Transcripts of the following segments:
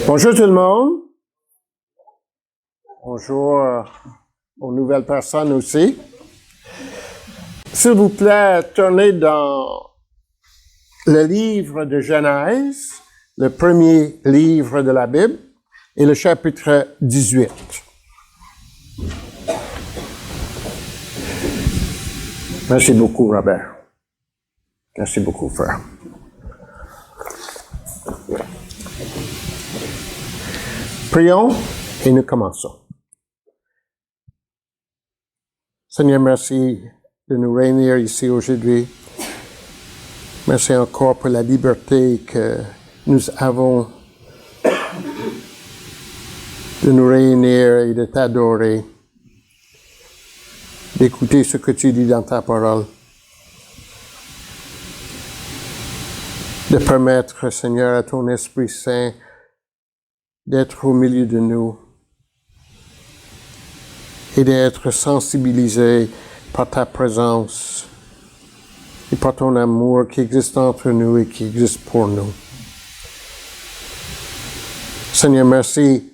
Bonjour tout le monde. Bonjour aux nouvelles personnes aussi. S'il vous plaît, tournez dans le livre de Genèse, le premier livre de la Bible, et le chapitre 18. Merci beaucoup, Robert. Merci beaucoup, frère. Prions et nous commençons. Seigneur, merci de nous réunir ici aujourd'hui. Merci encore pour la liberté que nous avons de nous réunir et de t'adorer, d'écouter ce que tu dis dans ta parole, de permettre, Seigneur, à ton Esprit Saint d'être au milieu de nous et d'être sensibilisé par ta présence et par ton amour qui existe entre nous et qui existe pour nous. Seigneur, merci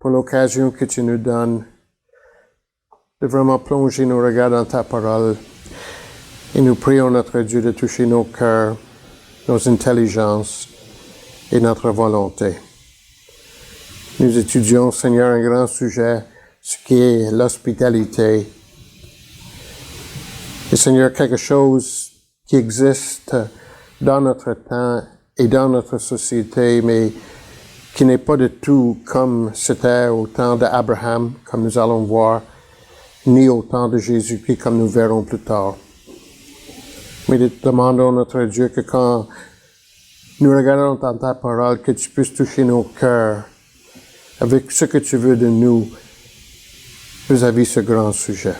pour l'occasion que tu nous donnes de vraiment plonger nos regards dans ta parole. Et nous prions notre Dieu de toucher nos cœurs, nos intelligences et notre volonté. Nous étudions, Seigneur, un grand sujet, ce qui est l'hospitalité. Et Seigneur, quelque chose qui existe dans notre temps et dans notre société, mais qui n'est pas du tout comme c'était au temps d'Abraham, comme nous allons voir, ni au temps de Jésus-Christ, comme nous verrons plus tard. Mais nous demandons, notre Dieu, que quand nous regardons dans ta parole, que tu puisses toucher nos cœurs avec ce que tu veux de nous vis-à-vis ce grand sujet.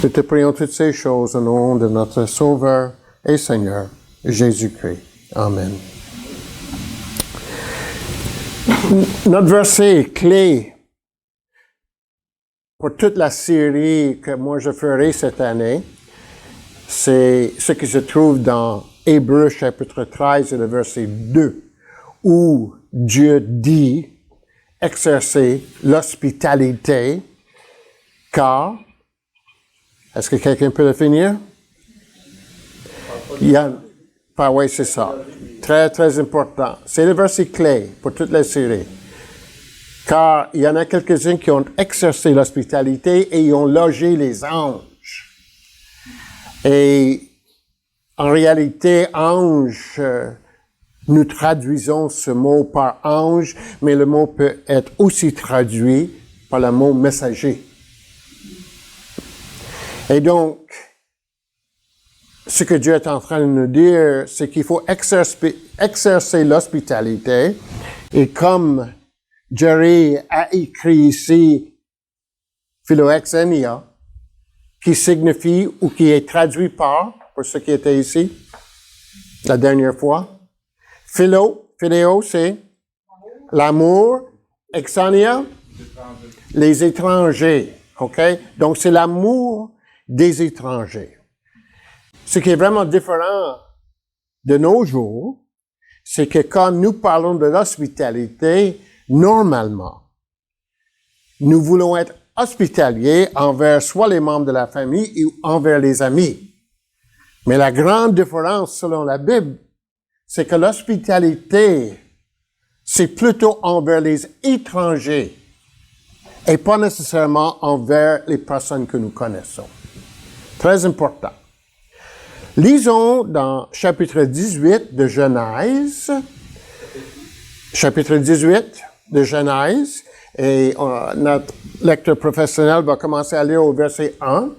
Nous te prions toutes ces choses au nom de notre Sauveur et Seigneur, Jésus-Christ. Amen. Notre verset clé pour toute la série que moi je ferai cette année, c'est ce qui se trouve dans Hébreux chapitre 13 et le verset 2, où Dieu dit exercer l'hospitalité, car, est-ce que quelqu'un peut le finir? Oui, c'est ça. Très, très important. C'est le verset clé pour toute la série. Car il y en a quelques-uns qui ont exercé l'hospitalité et ils ont logé les anges. Et en réalité, ange, nous traduisons ce mot par ange, mais le mot peut être aussi traduit par le mot messager. Et donc, ce que Dieu est en train de nous dire, c'est qu'il faut exercer l'hospitalité. Et comme Jerry a écrit ici, philoxénia, qui signifie ou qui est traduit par, pour ceux qui étaient ici, la dernière fois, Philéo, c'est l'amour. Exania, les étrangers. OK? Donc, c'est l'amour des étrangers. Ce qui est vraiment différent de nos jours, c'est que quand nous parlons de l'hospitalité, normalement, nous voulons être hospitaliers envers soit les membres de la famille ou envers les amis. Mais la grande différence, selon la Bible, c'est que l'hospitalité, c'est plutôt envers les étrangers et pas nécessairement envers les personnes que nous connaissons. Très important. Lisons dans chapitre 18 de Genèse, chapitre 18 de Genèse, et notre lecteur professionnel va commencer à lire au verset 1.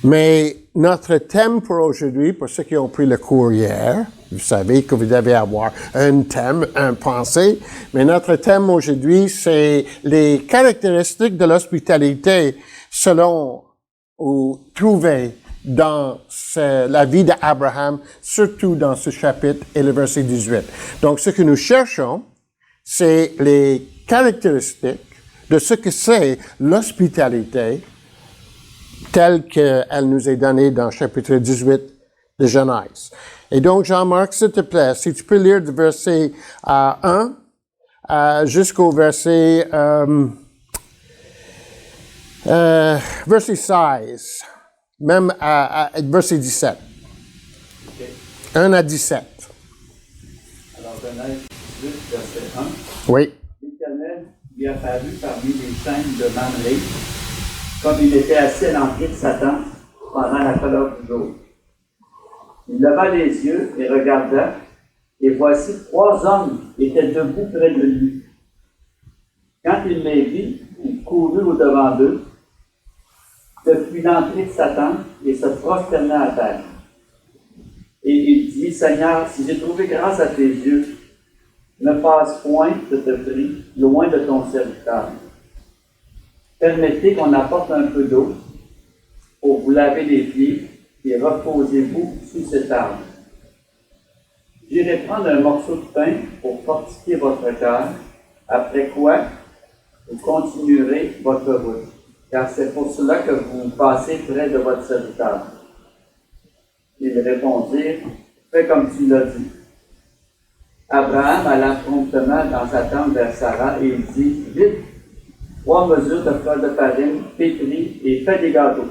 Mais notre thème pour aujourd'hui, pour ceux qui ont pris le cours hier, vous savez que vous devez avoir un thème, un pensée, mais notre thème aujourd'hui, c'est les caractéristiques de l'hospitalité selon ou trouvées dans la vie d'Abraham, surtout dans ce chapitre et le verset 18. Donc, ce que nous cherchons, c'est les caractéristiques de ce que c'est l'hospitalité telle qu'elle nous est donnée dans chapitre 18 de Genèse. Et donc, Jean-Marc, s'il te plaît, si tu peux lire du verset 1 jusqu'au verset 16, même à verset 17. Okay. 1 à 17. Alors, Genèse 18, verset 1. Oui. L'Éternel lui apparut parmi les chaînes de Mamré, comme il était assis à l'entrée de Satan pendant la colère du jour. Il leva les yeux et regarda, et voici 3 hommes étaient debout près de lui. Quand il les vit, il courut au-devant d'eux, depuis l'entrée de Satan, et se prosterna à terre. Et il dit, Seigneur, si j'ai trouvé grâce à tes yeux, ne passe point, je te prie, loin de ton serviteur. Permettez qu'on apporte un peu d'eau pour vous laver les pieds et reposez-vous sous cet arbre. J'irai prendre un morceau de pain pour fortifier votre cœur, après quoi vous continuerez votre route, car c'est pour cela que vous passez près de votre serviteur. Ils répondirent, fais comme tu l'as dit. Abraham alla promptement dans sa tente vers Sarah et il dit, vite, 3 mesures de fleurs de farine, pétris et fais des gâteaux.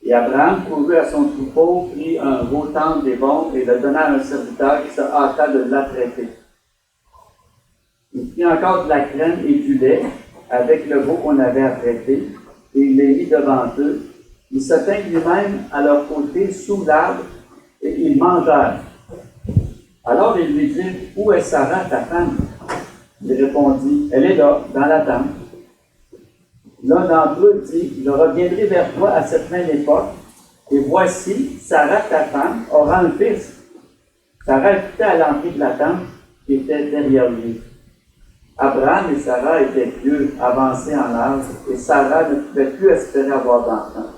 Et Abraham courut à son troupeau, prit un veau tendre et bon et le donna à un serviteur qui se hâta de l'apprêter. Il prit encore de la crème et du lait avec le veau qu'on avait apprêté et il les mit devant eux. Il se tint lui-même à leur côté sous l'arbre et ils mangèrent. Alors il lui dit, où est Sarah, ta femme? Il répondit, elle est là, dans la tente. L'un d'entre eux dit, je reviendrai vers toi à cette même époque, et voici, Sarah, ta femme, aura un fils. Sarah écoutait à l'entrée de la tente qui était derrière lui. Abraham et Sarah étaient vieux, avancés en âge, et Sarah ne pouvait plus espérer avoir d'enfant.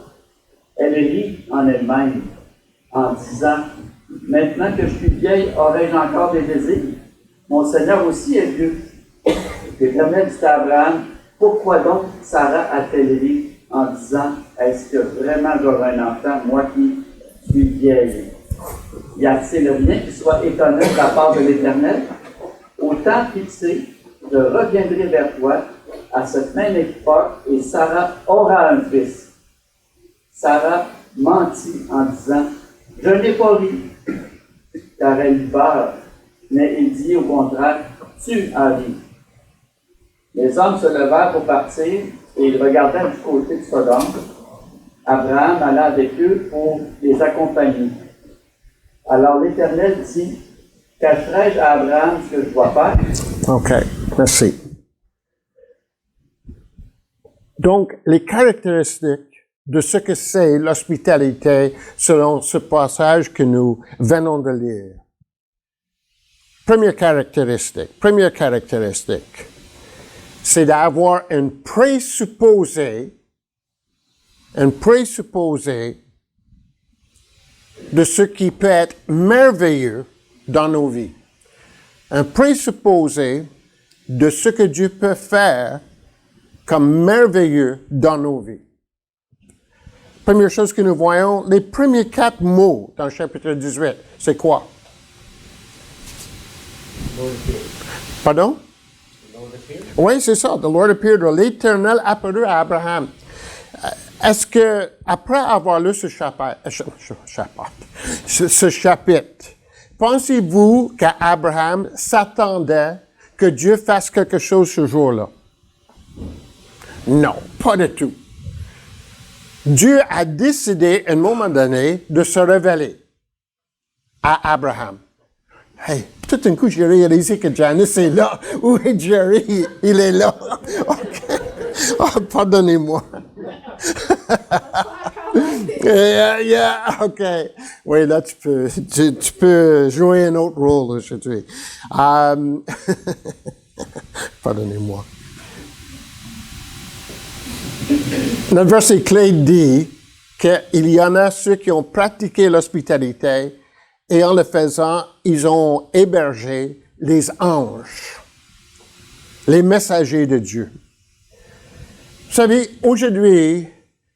Elle rit en elle-même, en disant, maintenant que je suis vieille, aurais-je encore des désirs? Mon Seigneur aussi est vieux. L'Éternel dit à Abraham, pourquoi donc Sarah a-t-elle ri en disant, est-ce que vraiment j'aurai un enfant, moi qui suis vieille? Y a-t-il rien qui soit étonnant de la part de l'Éternel? Au temps fixé, je reviendrai vers toi à cette même époque et Sarah aura un fils. Sarah mentit en disant, je n'ai pas ri, car elle eut peur, mais il dit au contraire, tu as ri. Les hommes se levèrent pour partir et ils regardèrent du côté de Sodome. Abraham alla avec eux pour les accompagner. Alors l'Éternel dit, cacherai-je à Abraham ce que je dois faire? OK, merci. Donc, les caractéristiques de ce que c'est l'hospitalité selon ce passage que nous venons de lire. Première caractéristique, c'est d'avoir un présupposé de ce qui peut être merveilleux dans nos vies. Un présupposé de ce que Dieu peut faire comme merveilleux dans nos vies. Première chose que nous voyons, les premiers 4 mots dans le chapitre 18, c'est quoi? Pardon? Oui, c'est ça. The Lord appeared. L'Éternel apparut à Abraham. Est-ce que, après avoir lu ce chapitre, pensez-vous qu'Abraham s'attendait que Dieu fasse quelque chose ce jour-là? Non, pas du tout. Dieu a décidé, à un moment donné, de se révéler à Abraham. Hey, tout d'un coup, j'ai réalisé que Janice est là. Où est Jerry? Il est là. OK. Oh, pardonnez-moi. OK. Oui, là, tu peux jouer un autre rôle aujourd'hui. Pardonnez-moi. Notre verset clé dit qu'il y en a ceux qui ont pratiqué l'hospitalité et en le faisant, ils ont hébergé les anges, les messagers de Dieu. Vous savez, aujourd'hui,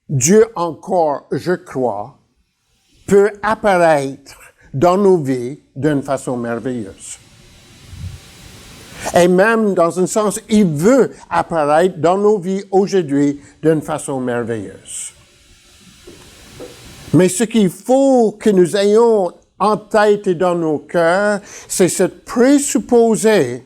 Dieu encore, je crois, peut apparaître dans nos vies d'une façon merveilleuse. Et même, dans un sens, il veut apparaître dans nos vies aujourd'hui d'une façon merveilleuse. Mais ce qu'il faut que nous ayons en tête et dans nos cœurs, c'est cette présupposée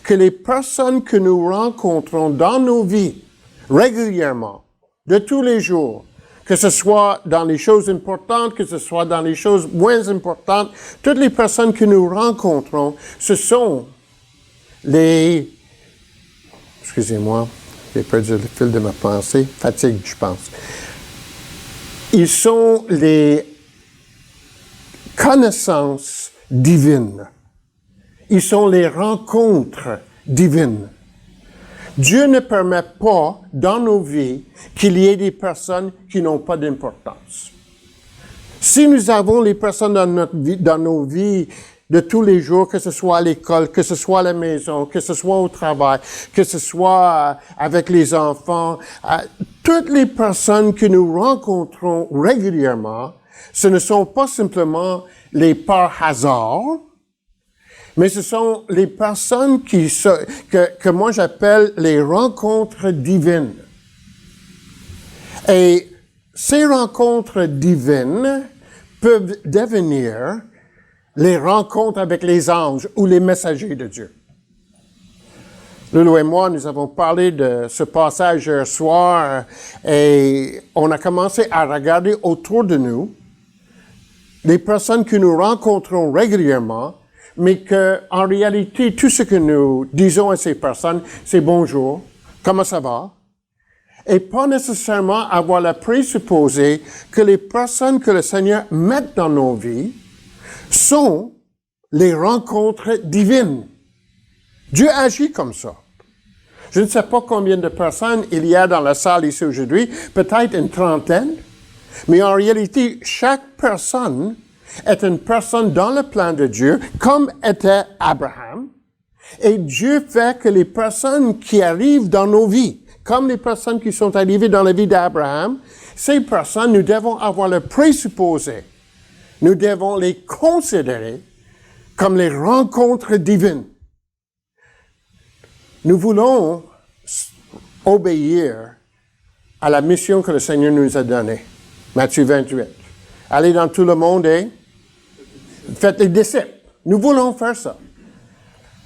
que les personnes que nous rencontrons dans nos vies, régulièrement, de tous les jours, que ce soit dans les choses importantes, que ce soit dans les choses moins importantes, toutes les personnes que nous rencontrons, ce sont les... Excusez-moi, j'ai perdu le fil de ma pensée, fatigue, je pense. Ils sont les connaissances divines. Ils sont les rencontres divines. Dieu ne permet pas dans nos vies qu'il y ait des personnes qui n'ont pas d'importance. Si nous avons les personnes dans nos vies de tous les jours, que ce soit à l'école, que ce soit à la maison, que ce soit au travail, que ce soit avec les enfants, toutes les personnes que nous rencontrons régulièrement, ce ne sont pas simplement les par hasard, mais ce sont les personnes que moi j'appelle les rencontres divines. Et ces rencontres divines peuvent devenir les rencontres avec les anges ou les messagers de Dieu. Lulu et moi, nous avons parlé de ce passage hier soir et on a commencé à regarder autour de nous les personnes que nous rencontrons régulièrement, mais que, en réalité, tout ce que nous disons à ces personnes, c'est bonjour, comment ça va? Et pas nécessairement avoir la présupposée que les personnes que le Seigneur met dans nos vies sont les rencontres divines. Dieu agit comme ça. Je ne sais pas combien de personnes il y a dans la salle ici aujourd'hui, peut-être une trentaine, mais en réalité, chaque personne est une personne dans le plan de Dieu, comme était Abraham. Et Dieu fait que les personnes qui arrivent dans nos vies, comme les personnes qui sont arrivées dans la vie d'Abraham, ces personnes, nous devons avoir le présupposé. Nous devons les considérer comme les rencontres divines. Nous voulons obéir à la mission que le Seigneur nous a donnée. Matthieu 28. Allez dans tout le monde et faites les disciples. Nous voulons faire ça.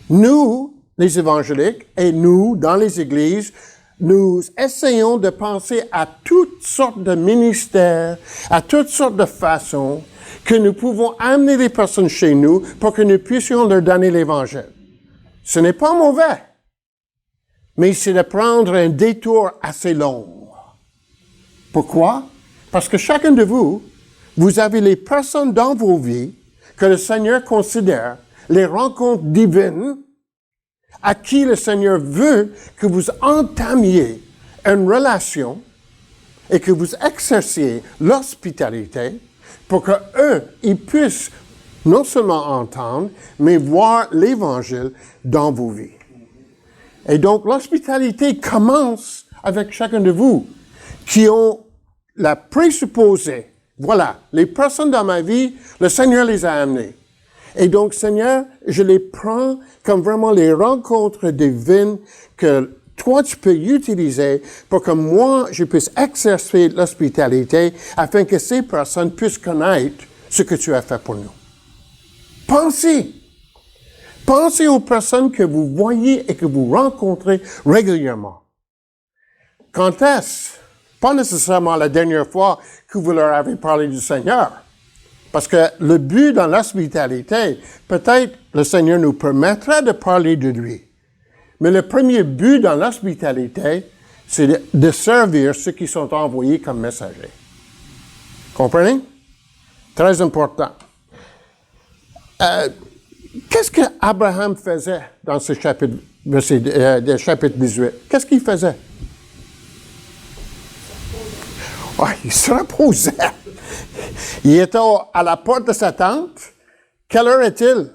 Nous, les évangéliques, et nous, dans les églises, nous essayons de penser à toutes sortes de ministères, à toutes sortes de façons que nous pouvons amener les personnes chez nous pour que nous puissions leur donner l'Évangile. Ce n'est pas mauvais, mais c'est de prendre un détour assez long. Pourquoi? Parce que chacun de vous, vous avez les personnes dans vos vies que le Seigneur considère les rencontres divines à qui le Seigneur veut que vous entamiez une relation et que vous exerciez l'hospitalité pour qu'eux, ils puissent non seulement entendre, mais voir l'Évangile dans vos vies. Et donc, l'hospitalité commence avec chacun de vous qui ont la présupposée. Voilà, les personnes dans ma vie, le Seigneur les a amenées. Et donc, Seigneur, je les prends comme vraiment les rencontres divines que toi, tu peux utiliser pour que moi, je puisse exercer l'hospitalité afin que ces personnes puissent connaître ce que tu as fait pour nous. Pensez. Pensez aux personnes que vous voyez et que vous rencontrez régulièrement. Quand est-ce? Pas nécessairement la dernière fois que vous leur avez parlé du Seigneur. Parce que le but dans l'hospitalité, peut-être le Seigneur nous permettra de parler de lui. Mais le premier but dans l'hospitalité, c'est de servir ceux qui sont envoyés comme messagers. Comprenez? Très important. Qu'est-ce que Abraham faisait dans ce chapitre, chapitre 18? Qu'est-ce qu'il faisait? Oh, il se reposait. Il était à la porte de sa tente. Quelle heure est-il?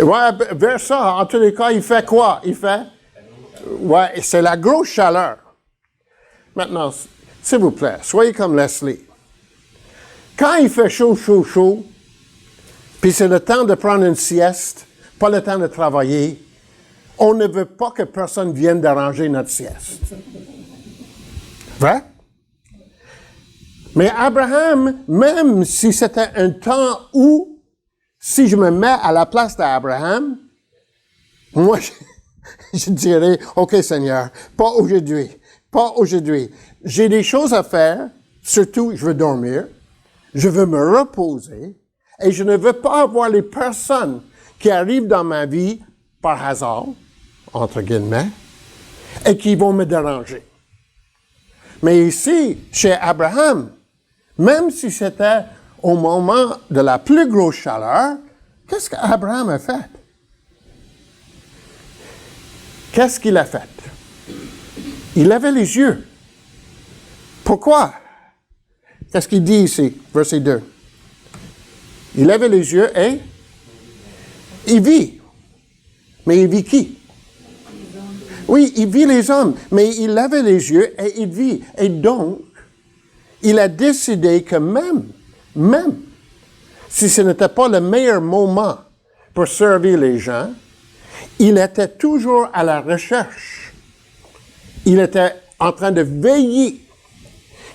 Ouais, vers ça, en tous les cas, il fait quoi? Il fait Ouais, et c'est la grosse chaleur. Maintenant, s'il vous plaît, soyez comme Leslie. Quand il fait chaud, puis c'est le temps de prendre une sieste, pas le temps de travailler, on ne veut pas que personne vienne déranger notre sieste. Vrai? Mais Abraham, même si c'était un temps où, si je me mets à la place d'Abraham, moi, je dirais, OK Seigneur, pas aujourd'hui. J'ai des choses à faire, surtout je veux dormir, je veux me reposer, et je ne veux pas avoir les personnes qui arrivent dans ma vie par hasard, entre guillemets, et qui vont me déranger. Mais ici, chez Abraham, même si c'était au moment de la plus grosse chaleur, qu'est-ce qu'Abraham a fait? Qu'est-ce qu'il a fait? Il levait les yeux. Pourquoi? Qu'est-ce qu'il dit ici, verset 2? Il levait les yeux et il vit. Mais il vit qui? Oui, il vit les hommes, mais il levait les yeux et il vit. Et donc, il a décidé que même si ce n'était pas le meilleur moment pour servir les gens, il était toujours à la recherche. Il était en train de veiller.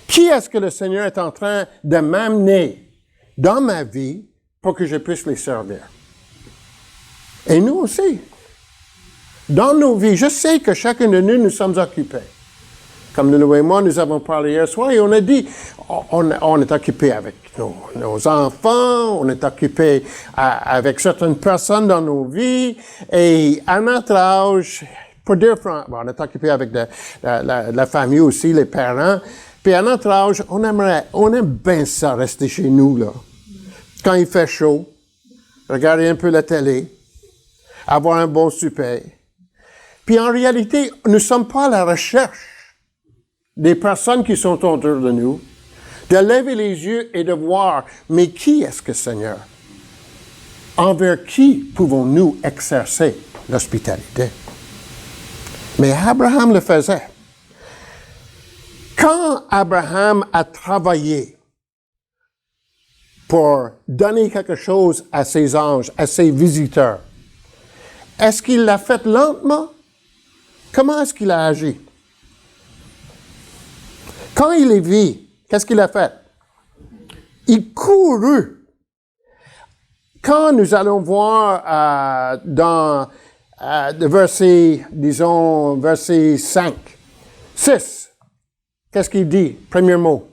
Qui est-ce que le Seigneur est en train de m'amener dans ma vie pour que je puisse les servir? Et nous aussi. Dans nos vies, je sais que chacun de nous sommes occupés. Comme nous et moi, nous avons parlé hier soir et on a dit, on est occupé avec nos enfants, on est occupé avec certaines personnes dans nos vies et à notre âge, pour dire franchement, on est occupé avec la famille aussi, les parents. Puis à notre âge, on aime bien ça, rester chez nous, là. Quand il fait chaud, regarder un peu la télé, avoir un bon souper. Puis en réalité, nous ne sommes pas à la recherche des personnes qui sont autour de nous, de lever les yeux et de voir, mais qui est-ce que Seigneur? Envers qui pouvons-nous exercer l'hospitalité? Mais Abraham le faisait. Quand Abraham a travaillé pour donner quelque chose à ses anges, à ses visiteurs, est-ce qu'il l'a fait lentement? Comment est-ce qu'il a agi? Quand il les vit, qu'est-ce qu'il a fait? Il courut. Quand nous allons voir dans verset 5, 6, qu'est-ce qu'il dit? Premier mot.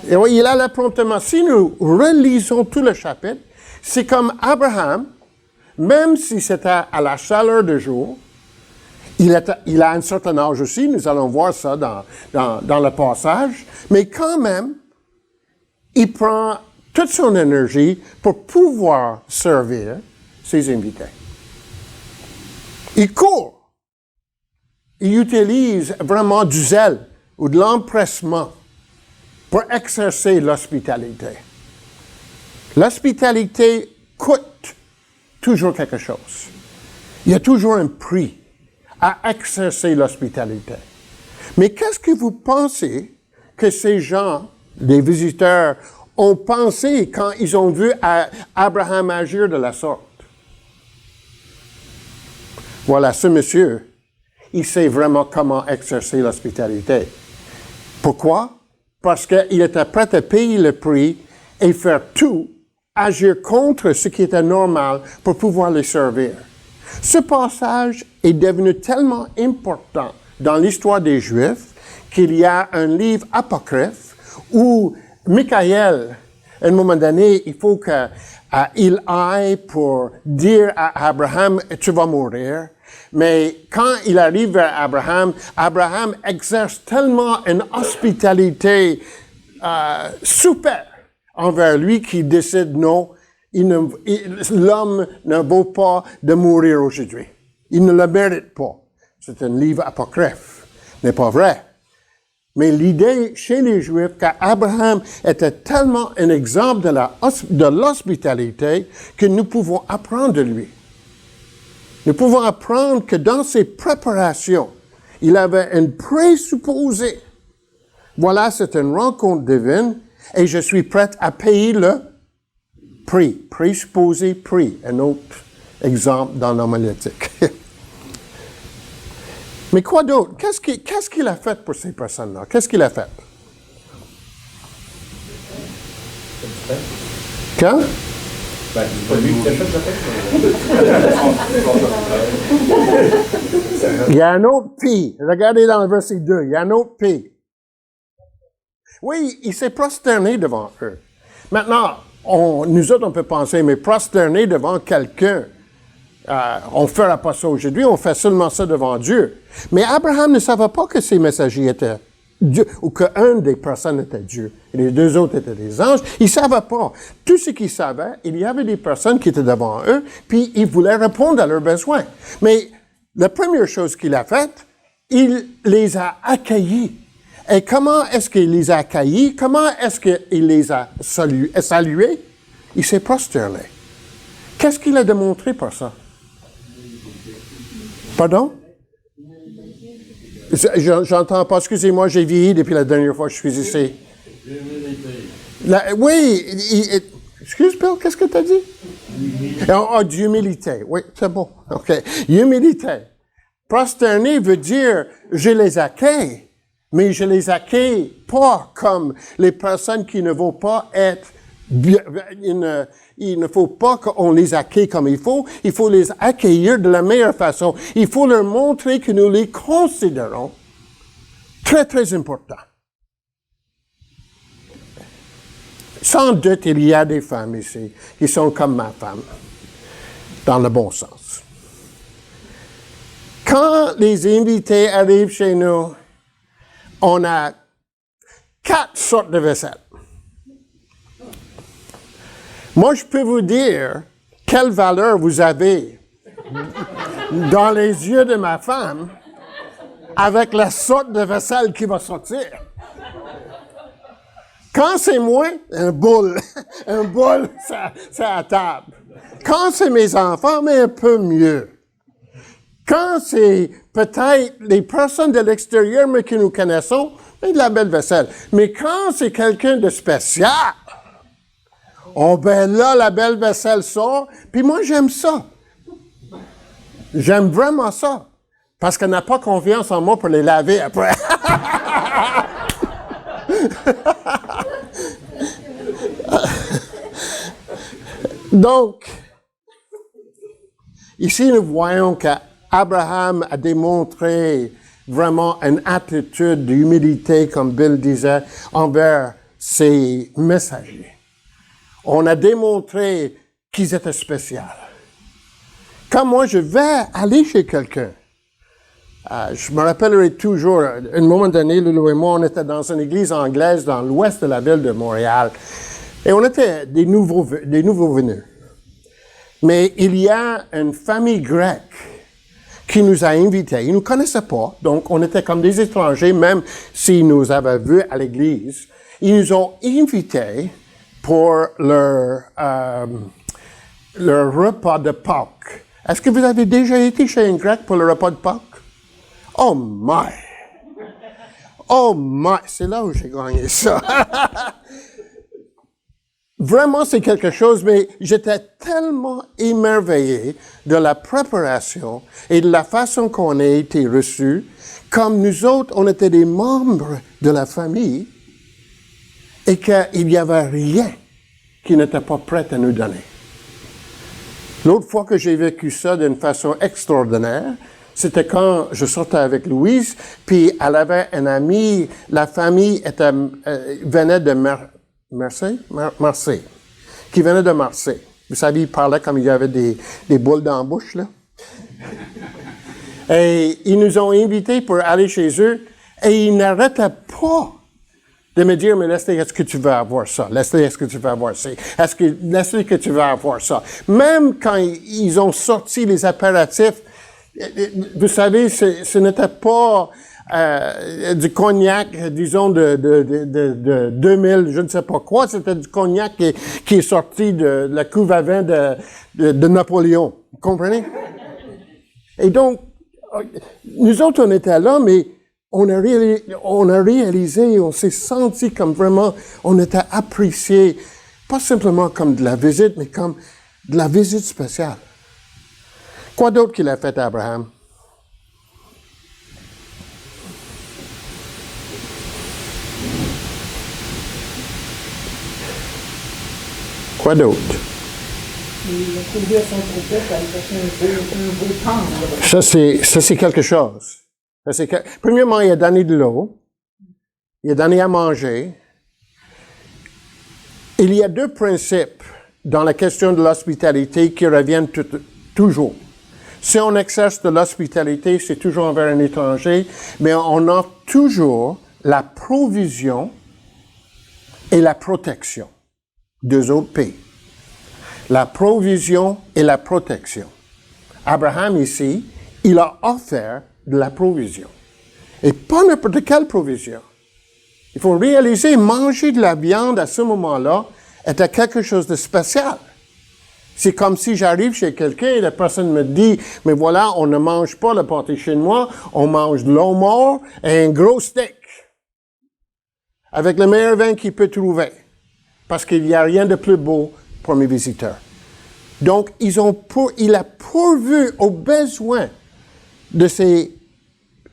Et oui, il allait promptement. Si nous relisons tout le chapitre, c'est comme Abraham, même si c'était à la chaleur du jour, il a un certain âge aussi, nous allons voir ça dans le passage, mais quand même, il prend toute son énergie pour pouvoir servir ses invités. Il court. Il utilise vraiment du zèle ou de l'empressement pour exercer l'hospitalité. L'hospitalité coûte toujours quelque chose. Il y a toujours un prix à exercer l'hospitalité. Mais qu'est-ce que vous pensez que ces gens, les visiteurs, ont pensé quand ils ont vu Abraham agir de la sorte? Voilà, ce monsieur, il sait vraiment comment exercer l'hospitalité. Pourquoi? Parce qu'il était prêt à payer le prix et faire tout, agir contre ce qui était normal pour pouvoir les servir. Ce passage est devenu tellement important dans l'histoire des Juifs qu'il y a un livre apocryphe où Michaël, à un moment donné, il faut qu'il aille pour dire à Abraham, tu vas mourir. Mais quand il arrive vers Abraham, Abraham exerce tellement une hospitalité super envers lui qu'il décide non, l'homme ne vaut pas de mourir aujourd'hui. Il ne le mérite pas. C'est un livre apocryphe. N'est pas vrai. Mais l'idée chez les Juifs qu'Abraham était tellement un exemple de l'hospitalité que nous pouvons apprendre de lui. nous pouvons apprendre que dans ses préparations, il avait un présupposé. Voilà, c'est une rencontre divine et je suis prêt à payer le prix. Présupposé, prix. Un autre exemple dans l'homilétique. Mais quoi d'autre? Qu'est-ce qu'il a fait pour ces personnes-là? Qu'est-ce qu'il a fait? Quand? Ben, c'est pas lui qui t'a fait, Il y a un autre pays. Regardez dans le verset 2. Il y a un autre pays. Oui, il s'est prosterné devant eux. Maintenant, nous autres, on peut penser, mais prosterner devant quelqu'un, on ne fera pas ça aujourd'hui, on fait seulement ça devant Dieu. Mais Abraham ne savait pas que ces messagers étaient Dieu, ou qu'un des personnes était Dieu, et les deux autres étaient des anges. Il ne savait pas. Tout ce qu'il savait, il y avait des personnes qui étaient devant eux, puis il voulait répondre à leurs besoins. Mais la première chose qu'il a faite, il les a accueillis. Et comment est-ce qu'il les a accueillis? Comment est-ce qu'il les a salués? Il s'est prosterné. Qu'est-ce qu'il a démontré par ça? Pardon? J'entends pas, excusez-moi, j'ai vieilli depuis la dernière fois que je suis ici. Oui, excuse Bill, qu'est-ce que tu as dit? D'humilité, oui, c'est bon, ok. Humilité. Prosterner veut dire, je les accueille, mais je les accueille pas comme les personnes qui ne vont pas être il ne faut pas qu'on les accueille comme il faut les accueillir de la meilleure façon. Il faut leur montrer que nous les considérons très, très importants. Sans doute, il y a des femmes ici qui sont comme ma femme, dans le bon sens. Quand les invités arrivent chez nous, on a 4 sortes de vaisselle. Moi, je peux vous dire quelle valeur vous avez dans les yeux de ma femme avec la sorte de vaisselle qui va sortir. Quand c'est moi, un bol, c'est à table. Quand c'est mes enfants, mais un peu mieux. Quand c'est peut-être les personnes de l'extérieur, mais que nous connaissons, mais de la belle vaisselle. Mais quand c'est quelqu'un de spécial, oh ben là, la belle vaisselle sort, puis moi j'aime ça. J'aime vraiment ça. Parce qu'elle n'a pas confiance en moi pour les laver après. Donc, ici nous voyons qu'Abraham a démontré vraiment une attitude d'humilité, comme Bill disait, envers ses messagers. On a démontré qu'ils étaient spéciaux. Quand moi, je vais aller chez quelqu'un, je me rappellerai toujours, un moment donné, Loulou et moi, on était dans une église anglaise dans l'ouest de la ville de Montréal. Et on était des nouveaux venus. Mais il y a une famille grecque qui nous a invités. Ils ne nous connaissaient pas, donc on était comme des étrangers, même s'ils nous avaient vus à l'église. Ils nous ont invités pour leur repas de Pâques. Est-ce que vous avez déjà été chez un grec pour le repas de Pâques? Oh my! Oh my! C'est là où j'ai gagné ça. Vraiment, c'est quelque chose, mais j'étais tellement émerveillé de la préparation et de la façon qu'on a été reçus. Comme nous autres, on était des membres de la famille et qu'il n'y avait rien qui n'était pas prêt à nous donner. L'autre fois que j'ai vécu ça d'une façon extraordinaire, c'était quand je sortais avec Louise, puis elle avait un ami, la famille venait de Marseille, qui venait de Marseille. Vous savez, il parlait comme il y avait des boules dans la bouche, là. Et ils nous ont invités pour aller chez eux, et ils n'arrêtaient pas de me dire, mais Leslie, est-ce que tu veux avoir ça? Leslie, est-ce que tu veux avoir ça? Leslie, que tu veux avoir ça? Même quand ils ont sorti les apéritifs, vous savez, ce n'était pas du cognac, disons, de 2000, je ne sais pas quoi. C'était du cognac qui est sorti de la cuve à vin de Napoléon. Vous comprenez? Et donc, nous autres, on était là, mais on a réalisé, on s'est senti comme vraiment, on était apprécié, pas simplement comme de la visite, mais comme de la visite spéciale. Quoi d'autre qu'il a fait à Abraham? Quoi d'autre? Il a trouvé à son troupeau pour aller chercher un beau tendre. Ça, c'est quelque chose. Premièrement, il a donné de l'eau. Il a donné à manger. Il y a deux principes dans la question de l'hospitalité qui reviennent toujours. Si on exerce de l'hospitalité, c'est toujours envers un étranger, mais on offre toujours la provision et la protection. Deux autres pays. La provision et la protection. Abraham ici, il a offert de la provision. Et pas n'importe quelle provision. Il faut réaliser, manger de la viande à ce moment-là était quelque chose de spécial. C'est comme si j'arrive chez quelqu'un et la personne me dit, mais voilà, on ne mange pas le pâté chinois, on mange de l'homard et un gros steak. Avec le meilleur vin qu'il peut trouver. Parce qu'il n'y a rien de plus beau pour mes visiteurs. Donc, il a pourvu aux besoins de ses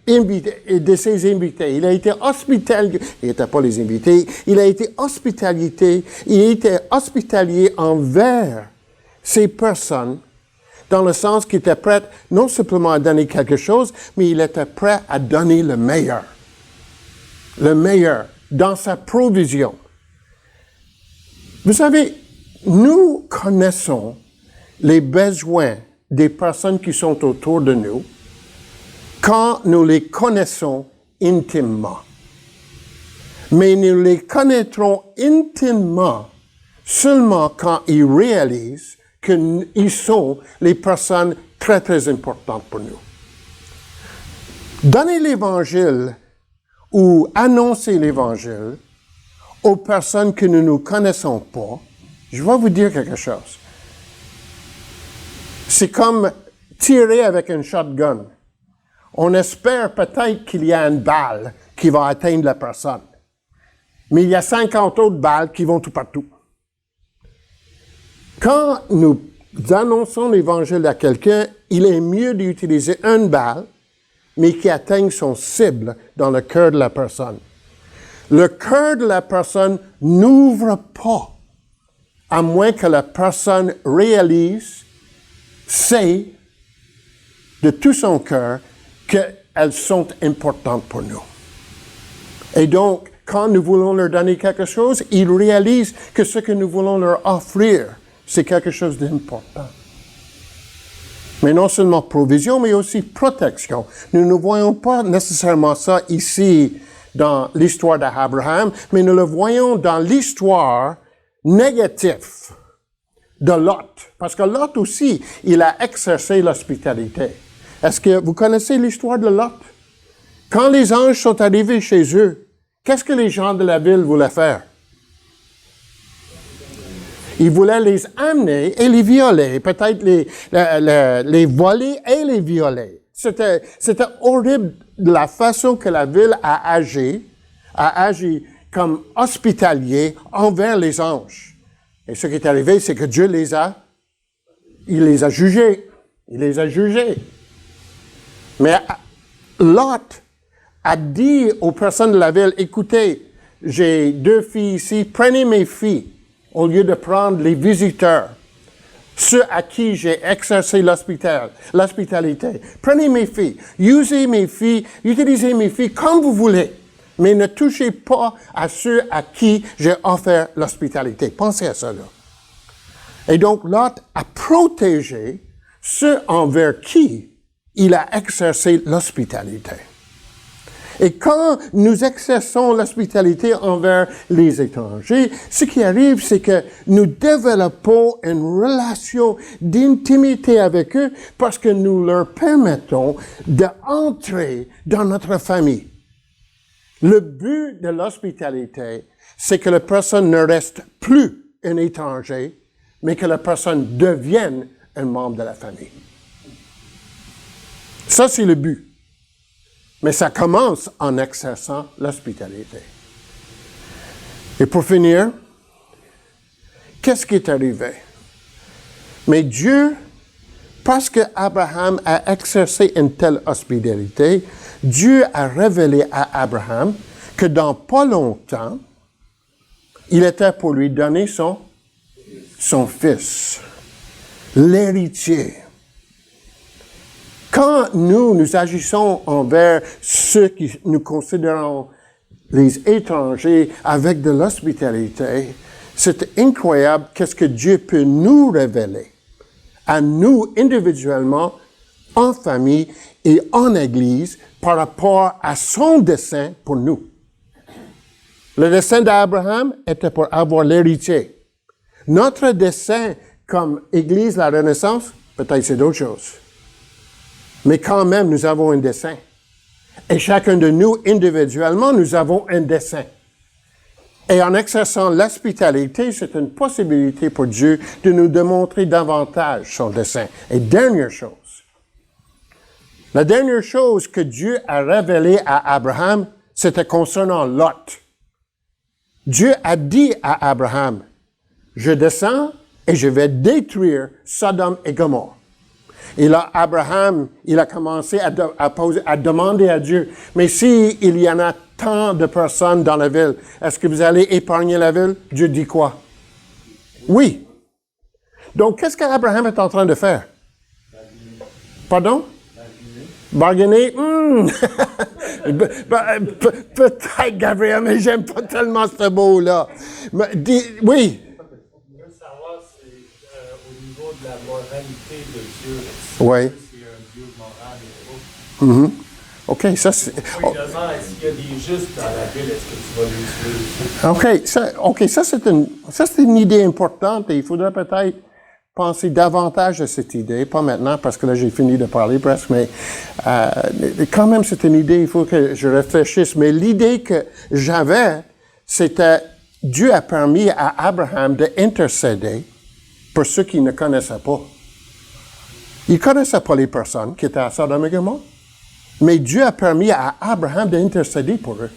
invités. Il a été hospitalier. Il n'était pas les invités. Il a été hospitalier envers ces personnes, dans le sens qu'il était prêt non simplement à donner quelque chose, mais il était prêt à donner le meilleur. Le meilleur dans sa provision. Vous savez, nous connaissons les besoins des personnes qui sont autour de nous quand nous les connaissons intimement. Mais nous les connaîtrons intimement seulement quand ils réalisent qu'ils sont les personnes très, très importantes pour nous. Donner l'Évangile ou annoncer l'Évangile aux personnes que nous ne connaissons pas, je vais vous dire quelque chose. C'est comme tirer avec un shotgun. On espère peut-être qu'il y a une balle qui va atteindre la personne. Mais il y a 50 autres balles qui vont tout partout. Quand nous annonçons l'Évangile à quelqu'un, il est mieux d'utiliser une balle, mais qui atteigne son cible dans le cœur de la personne. Le cœur de la personne n'ouvre pas, à moins que la personne réalise, sait de tout son cœur qu'elles sont importantes pour nous. Et donc, quand nous voulons leur donner quelque chose, ils réalisent que ce que nous voulons leur offrir, c'est quelque chose d'important. Mais non seulement provision, mais aussi protection. Nous ne voyons pas nécessairement ça ici dans l'histoire d'Abraham, mais nous le voyons dans l'histoire négative de Lot. Parce que Lot aussi, il a exercé l'hospitalité. Est-ce que vous connaissez l'histoire de Lot? Quand les anges sont arrivés chez eux, qu'est-ce que les gens de la ville voulaient faire? Ils voulaient les amener et les violer, peut-être les voler et les violer. C'était horrible la façon que la ville a agi comme hospitalier envers les anges. Et ce qui est arrivé, c'est que Dieu les a jugés. Il les a jugés. Mais Lot a dit aux personnes de la ville, écoutez, j'ai 2 filles ici, prenez mes filles au lieu de prendre les visiteurs, ceux à qui j'ai exercé l'hospitalité. Prenez mes filles, utilisez mes filles comme vous voulez, mais ne touchez pas à ceux à qui j'ai offert l'hospitalité. Pensez à cela. Et donc, Lot a protégé ceux envers qui il a exercé l'hospitalité. Et quand nous exerçons l'hospitalité envers les étrangers, ce qui arrive, c'est que nous développons une relation d'intimité avec eux parce que nous leur permettons d'entrer dans notre famille. Le but de l'hospitalité, c'est que la personne ne reste plus un étranger, mais que la personne devienne un membre de la famille. Ça, c'est le but. Mais ça commence en exerçant l'hospitalité. Et pour finir, qu'est-ce qui est arrivé? Mais Dieu, parce que Abraham a exercé une telle hospitalité, Dieu a révélé à Abraham que dans pas longtemps, il était pour lui donner son fils, l'héritier. Quand nous agissons envers ceux qui nous considérons les étrangers avec de l'hospitalité, c'est incroyable qu'est-ce que Dieu peut nous révéler, à nous individuellement, en famille et en Église, par rapport à son dessein pour nous. Le dessein d'Abraham était pour avoir l'héritier. Notre dessein comme Église, la Renaissance, peut-être c'est d'autres choses. Mais quand même, nous avons un dessein. Et chacun de nous, individuellement, nous avons un dessein. Et en exerçant l'hospitalité, c'est une possibilité pour Dieu de nous démontrer davantage son dessein. Et dernière chose, la dernière chose que Dieu a révélée à Abraham, c'était concernant Lot. Dieu a dit à Abraham, je descends et je vais détruire Sodome et Gomorrhe. Et là, Abraham, il a commencé à demander à Dieu, mais si il y en a tant de personnes dans la ville, est-ce que vous allez épargner la ville? Dieu dit quoi? Oui. Donc, qu'est-ce qu'Abraham est en train de faire? Pardon? Bargainer? Peut-être, Gabriel, mais j'aime pas tellement ce mot-là. Oui. Savoir, c'est au niveau de la moralité de Dieu. Oui. C'est un Dieu moral et tout. OK, ça c'est... Oui, demande, est-ce qu'il y a des justes dans la ville? Est-ce que tu vas les tuer? OK, ça c'est une idée importante et il faudrait peut-être penser davantage à cette idée, pas maintenant parce que là j'ai fini de parler presque, mais quand même c'est une idée, il faut que je réfléchisse. Mais l'idée que j'avais, c'était Dieu a permis à Abraham d'intercéder pour ceux qui ne connaissaient pas. Il ne connaissait pas les personnes qui étaient à Sodome et Gomorrhe, mais Dieu a permis à Abraham d'intercéder pour eux.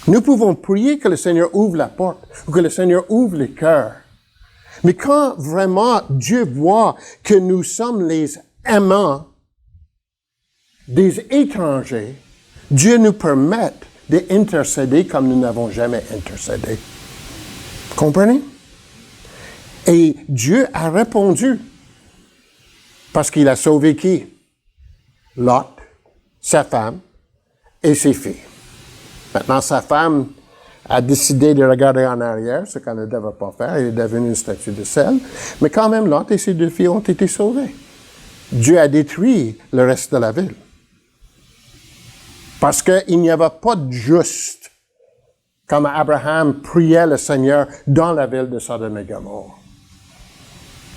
Nous pouvons prier que le Seigneur ouvre la porte ou que le Seigneur ouvre les cœurs. Mais quand vraiment Dieu voit que nous sommes les aimants des étrangers, Dieu nous permet d'intercéder comme nous n'avons jamais intercédé. Comprenez? Et Dieu a répondu parce qu'il a sauvé qui? Lot, sa femme et ses filles. Maintenant, sa femme a décidé de regarder en arrière, ce qu'elle ne devait pas faire. Elle est devenue une statue de sel. Mais quand même, Lot et ses deux filles ont été sauvées. Dieu a détruit le reste de la ville. Parce qu'il n'y avait pas de juste, comme Abraham priait le Seigneur dans la ville de Sodome et Gomorrhe.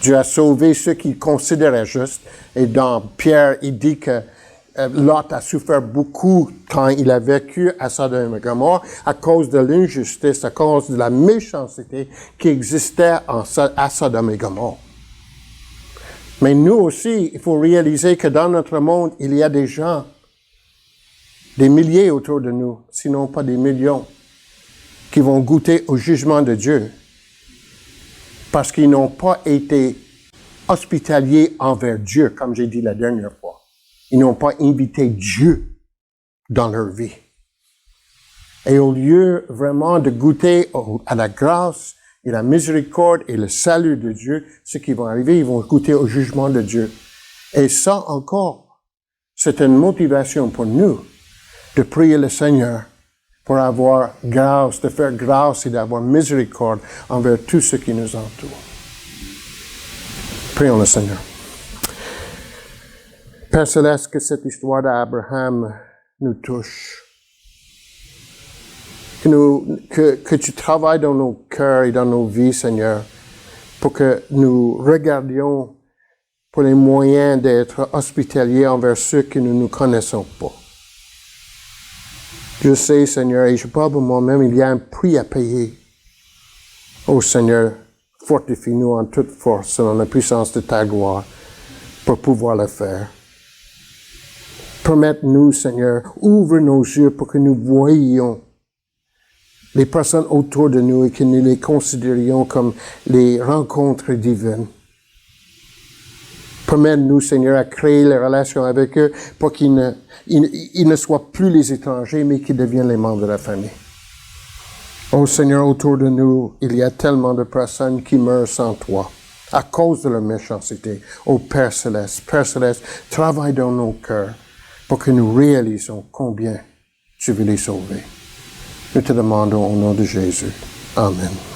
Dieu a sauvé ceux qu'il considérait justes. Et dans Pierre, il dit que Lot a souffert beaucoup quand il a vécu à Sodome et Gomorrhe à cause de l'injustice, à cause de la méchanceté qui existait à Sodome et Gomorrhe. Mais nous aussi, il faut réaliser que dans notre monde, il y a des gens, des milliers autour de nous, sinon pas des millions, qui vont goûter au jugement de Dieu parce qu'ils n'ont pas été hospitaliers envers Dieu, comme j'ai dit la dernière fois. Ils n'ont pas invité Dieu dans leur vie. Et au lieu vraiment de goûter à la grâce et la miséricorde et le salut de Dieu, ce qui va arriver, ils vont goûter au jugement de Dieu. Et ça encore, c'est une motivation pour nous de prier le Seigneur pour avoir grâce, de faire grâce et d'avoir miséricorde envers tous ceux qui nous entourent. Prions le Seigneur. Père Céleste, que cette histoire d'Abraham nous touche. Que tu travailles dans nos cœurs et dans nos vies, Seigneur, pour que nous regardions pour les moyens d'être hospitaliers envers ceux que nous ne connaissons pas. Je sais, Seigneur, et je parle pour moi-même, il y a un prix à payer. Oh Seigneur, fortifie-nous en toute force, selon la puissance de ta gloire, pour pouvoir le faire. Permette-nous, Seigneur, ouvre nos yeux pour que nous voyions les personnes autour de nous et que nous les considérions comme les rencontres divines. Permette-nous, Seigneur, à créer les relations avec eux pour qu'ils ne soient plus les étrangers, mais qu'ils deviennent les membres de la famille. Oh Seigneur, autour de nous, il y a tellement de personnes qui meurent sans toi à cause de leur méchanceté. Oh Père Céleste, travaille dans nos cœurs pour que nous réalisons combien tu veux les sauver. Nous te demandons au nom de Jésus. Amen.